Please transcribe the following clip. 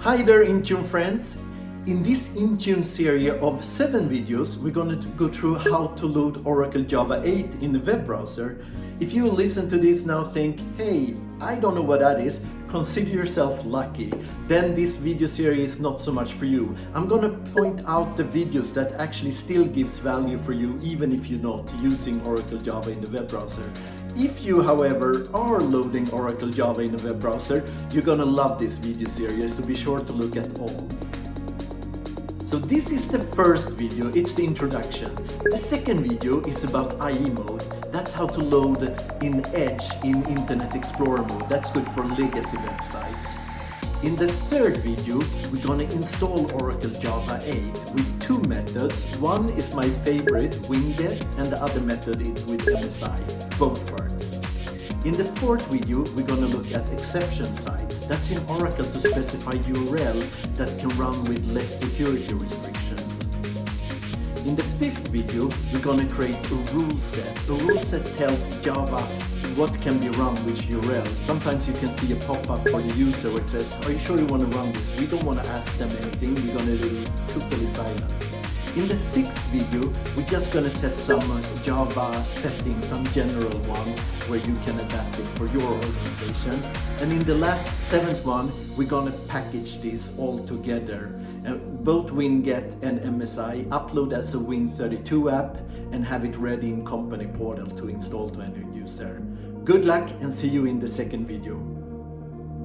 Hi there Intune friends! In this Intune series of 7 videos we're going to go through how to load Oracle Java 8 in the web browser. If you listen to this now think, hey, I don't know what that is, consider yourself lucky. Then this video series is not so much for you. I'm gonna point out the videos that actually still gives value for you even if you're not using Oracle Java in the web browser. If you, however, are loading Oracle Java in the web browser, you're gonna love this video series, so be sure to look at all. So this is the first video, it's the introduction. The second video is about IE mode. That's how to load in Edge in Internet Explorer mode. That's good for legacy websites. In the third video, we're gonna install Oracle Java 8 with 2 methods. One is my favorite, Winget, and the other method is with MSI. Both works. In the fourth video, we're gonna look at exception sites. That's in Oracle to specify URL that can run with less security restrictions. In the fifth video, we're gonna create a rule set. A rule set tells Java what can be run with URL. Sometimes you can see a pop-up for the user where it says, are you sure you want to run this? We don't want to ask them anything, we're gonna do it totally silent. In the sixth video, we're just gonna set some Java settings, some general ones where you can adapt it for your organization. And in the last 7th one, we're gonna package this all together. Both Winget and MSI upload as a Win32 app and have it ready in company portal to install to any user. Good luck and see you in the second video.